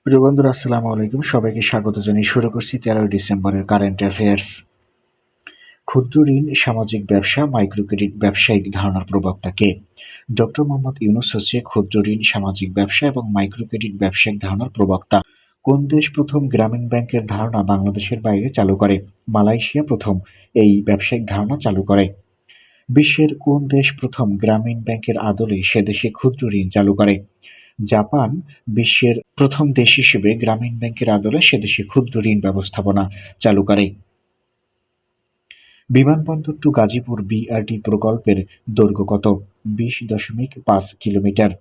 প্রিয় বন্ধুরা, আসসালামু আলাইকুম। সবাইকে স্বাগত জানিয়ে শুরু করছি 13ই ডিসেম্বরের কারেন্ট অ্যাফেয়ার্স। ক্ষুদ্র ঋণ, সামাজিক ব্যবসা, মাইক্রো ক্রেডিট ব্যবসায়িক ধারণার প্রবক্তা কে? ডক্টর মোহাম্মদ ইউনূস হচ্ছে ক্ষুদ্র ঋণ, সামাজিক ব্যবসা এবং মাইক্রো ক্রেডিট ব্যবসায়িক ধারণার প্রবক্তা। কোন দেশ প্রথম গ্রামীণ ব্যাংকের ধারণা বাংলাদেশের বাইরে চালু করে? মালয়েশিয়া প্রথম এই ব্যবসায়িক ধারণা চালু করে। বিশ্বের কোন দেশ প্রথম গ্রামীণ ব্যাংকের আদলে সেদেশে ক্ষুদ্র ঋণ চালু করে? জাপান বিশ্বের প্রথম দেশ হিসেবে গ্রামীণ ব্যাংকের আদলে সেদেশে ক্ষুদ্র ঋণ ব্যবস্থাপনা চালু করে। বিমানবন্দর টু গাজীপুর বিআরটি প্রকল্পের দৈর্ঘ্য কত? 20.5 কিলোমিটার।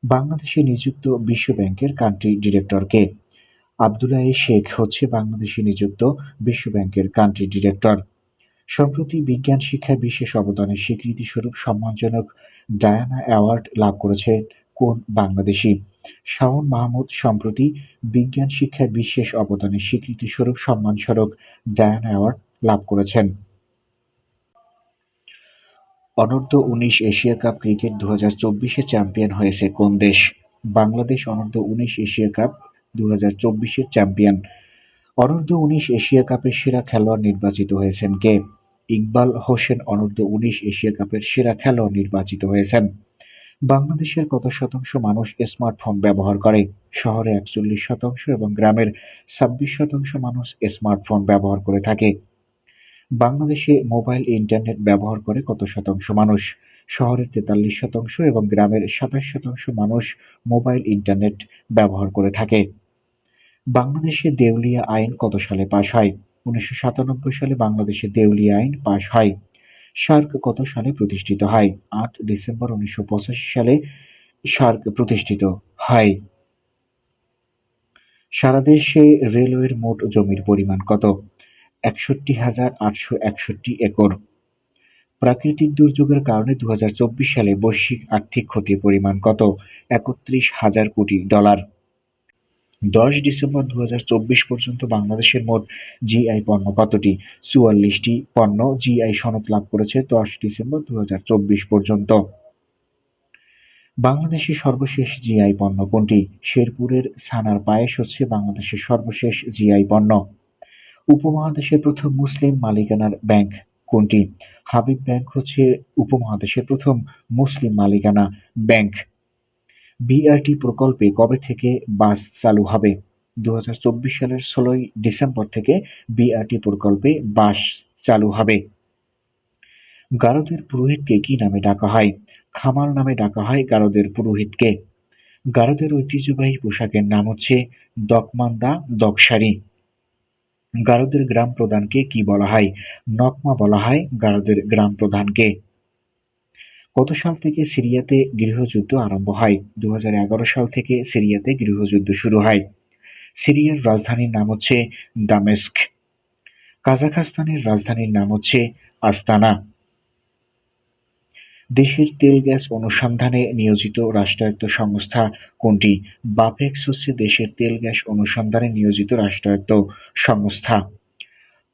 বাংলাদেশে নিযুক্ত বিশ্ব ব্যাংকের কান্ট্রি ডিরেক্টর কে? আব্দুল্লাহ শেখ হচ্ছে বাংলাদেশে নিযুক্ত বিশ্ব ব্যাংকের কান্ট্রি ডিরেক্টর। সম্প্রতি বিজ্ঞান শিক্ষায় বিশেষ অবদানের স্বীকৃতিস্বরূপ সম্মানজনক ডায়ানা অ্যাওয়ার্ড লাভ করেছে কোন বাংলাদেশি? শাওন মাহমুদ সম্প্রতি বিজ্ঞান শিক্ষায় বিশেষ অবদানের স্বীকৃতিস্বরূপ সম্মানস্বরূপ ডায়ানা অ্যাওয়ার্ড লাভ করেছেন। অনূর্ধ্ব-19 এশিয়া কাপ ক্রিকেট 2024-এ চ্যাম্পিয়ন হয়েছে কোন দেশ? বাংলাদেশ অনূর্ধ্ব-19 এশিয়া কাপ 2024-এর চ্যাম্পিয়ন। অনূর্ধ্ব-19 এশিয়া কাপের সেরা খেলোয়াড় নির্বাচিত হয়েছেন কে? ইকবাল হোসেন অনূর্ধ্ব-19 এশিয়া কাপের সেরা খেলোয়াড় নির্বাচিত হয়েছেন। বাংলাদেশের কত শতাংশ মানুষ স্মার্টফোন ব্যবহার করে? শহরে 41% এবং গ্রামের 26% মানুষ স্মার্টফোন ব্যবহার করে থাকে। বাংলাদেশে মোবাইল ইন্টারনেট ব্যবহার করে কত শতাংশ মানুষ? শহরের 43% এবং গ্রামের 27% মানুষ মোবাইল ইন্টারনেট ব্যবহার করে থাকে। বাংলাদেশে দেউলিয়া আইন কত সালে পাস হয়? 1997 সালে বাংলাদেশে দেউলিয়া আইন পাস হয়। সার্ক কত সালে প্রতিষ্ঠিত হয়? 8 ডিসেম্বর 1985 সালে সার্ক প্রতিষ্ঠিত হয়। সারা দেশে রেলওয়ের মোট জমির পরিমাণ কত? 61,861 একর। প্রাকৃতিক দুর্যোগের কারণে 2024 সালে বৈশ্বিক আর্থিক ক্ষতির পরিমাণ কত? 31,000 কোটি ডলার। 10 ডিসেম্বর 2024 পর্যন্ত বাংলাদেশের মোট জিআই পণ্য কতটি? 44টি পণ্য জিআই সনদ লাভ করেছে 10 ডিসেম্বর 2024 পর্যন্ত। বাংলাদেশের সর্বশেষ জিআই পণ্য কোনটি? শেরপুরের ছানার পায়েস হচ্ছে বাংলাদেশের সর্বশেষ জিআই পণ্য। উপমহাদেশের প্রথম মুসলিম মালিকানার ব্যাংক কোনটি? হাবিব ব্যাংক হচ্ছে উপমহাদেশের প্রথম মুসলিম মালিকানা ব্যাংক। বিআরটি প্রকল্পে কবে থেকে বাস চালু হবে? 2024 সালের 16 ডিসেম্বর থেকে বিআরটি প্রকল্পে বাস চালু হবে। গারদের পুরোহিতকে কি নামে ডাকা হয়? খামাল নামে ডাকা হয় গারদের পুরোহিতকে। গারদের ঐতিহ্যবাহী পোশাকের নাম হচ্ছে দকমান্দা দকশারি। গারদের গ্রাম প্রধানকে কি বলা হয়? নকমা বলা হয় গারদের গ্রাম প্রধানকে। কত সাল থেকে সিরিয়াতে গৃহযুদ্ধ আরম্ভ হয়? 2011 সাল থেকে সিরিয়াতে গৃহযুদ্ধ শুরু হয়। সিরিয়ার রাজধানীর নাম হচ্ছে দামেস্ক। কাজাখস্তানের রাজধানীর নাম হচ্ছে আস্তানা। দেশের তেল গ্যাস অনুসন্ধানে নিয়োজিত রাষ্ট্রায়ত্ত সংস্থা কোনটি? বাপেক্স হচ্ছে দেশের তেল গ্যাস অনুসন্ধানে নিয়োজিত রাষ্ট্রায়ত্ত সংস্থা।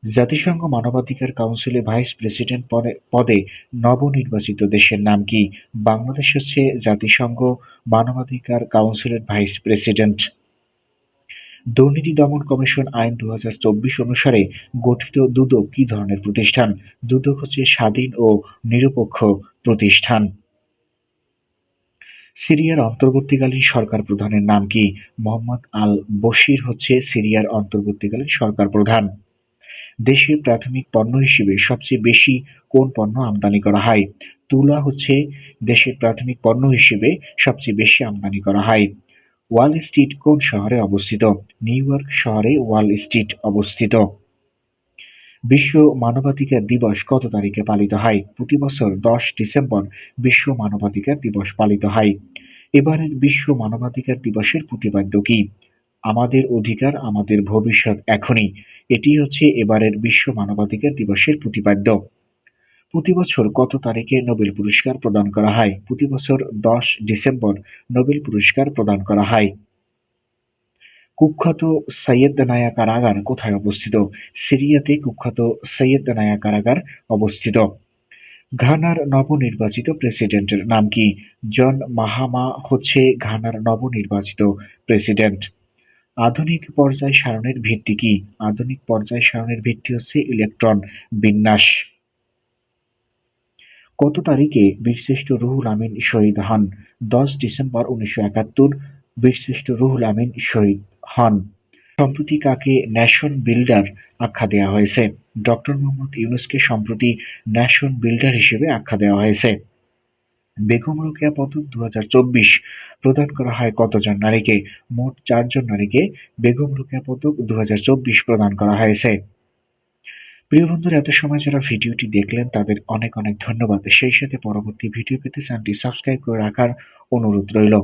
জাতিসংঘ মানবাধিকার কাউন্সিলে ভাইস প্রেসিডেন্ট পদে নবনির্বাচিত দেশের নাম কি? বাংলাদেশ হচ্ছে জাতিসংঘ মানবাধিকার কাউন্সিলের ভাইস প্রেসিডেন্ট। দুর্নীতি দমন কমিশন আইন 2024 অনুসারে গঠিত দুদক কি ধরনের প্রতিষ্ঠান? দুদক হচ্ছে স্বাধীন ও নিরপেক্ষ প্রতিষ্ঠান। সিরিয়ার অন্তর্বর্তীকালীন সরকার প্রধানের নাম কি? মোহাম্মদ আল বশির হচ্ছে সিরিয়ার অন্তর্বর্তীকালীন সরকার প্রধান। দেশের প্রাথমিক পণ্য হিসেবে সবচেয়ে বেশি কোন পণ্য আমদানি করা হয়? তুলা হচ্ছে দেশের প্রাথমিক পণ্য হিসেবে সবচেয়ে বেশি আমদানি করা হয়। ওয়াল স্ট্রিট কোন শহরে অবস্থিত? নিউ ইয়র্ক শহরে ওয়াল স্ট্রিট অবস্থিত। বিশ্ব মানবাধিকার দিবস কত তারিখে পালিত হয়? প্রতি বছর 10 ডিসেম্বর বিশ্ব মানবাধিকার দিবস পালিত হয়। এবারের বিশ্ব মানবাধিকার দিবসের প্রতিপাদ্য কি? আমাদের অধিকার আমাদের ভবিষ্যৎ এখনই। এটি হচ্ছে এবারের বিশ্ব মানবাধিকার দিবসের প্রতিপাদ্য। প্রতি বছর কত তারিখে নোবেল পুরস্কার প্রদান করা হয়? প্রতি বছর 10 ডিসেম্বর নোবেল পুরস্কার প্রদান করা হয়। কুখ্যাত সৈয়দনায়া কারাগার কোথায় অবস্থিত? সিরিয়াতে কুখ্যাত সৈয়দনায়া কারাগার অবস্থিত। ঘানার নবনির্বাচিত প্রেসিডেন্টের নাম কি? জন মাহামা হচ্ছে ঘানার নবনির্বাচিত প্রেসিডেন্ট। আধুনিক পর্যায় সারণীর ভিত্তি কি? আধুনিক পর্যায় সারণীর ভিত্তি হচ্ছে ইলেকট্রন বিন্যাস। কত তারিখে বীরশ্রেষ্ঠ রুহুল আমিন শহীদ হন? 10 ডিসেম্বর 1971 বীরশ্রেষ্ঠ রুহুল আমিন শহীদ হন। সম্প্রতি কাকে ন্যাশন বিল্ডার আখ্যা দেওয়া হয়েছে? ডক্টর মোহাম্মদ ইউনূসকে সম্প্রতি ন্যাশন বিল্ডার হিসেবে আখ্যা দেওয়া হয়েছে। বেগম রোকেয়া পদক 2024 প্রদান করা হয় কতজন নারীকে? মোট 4 জন নারীকে বেগম রোকেয়া পদক 2024 প্রদান করা হয়েছে। প্রিয় বন্ধুরা, এত সময় যারা ভিডিওটি দেখলেন তাদের অনেক অনেক ধন্যবাদ। সেই সাথে পরবর্তী ভিডিও পেতে চ্যানেলটি সাবস্ক্রাইব করে রাখার অনুরোধ রইল।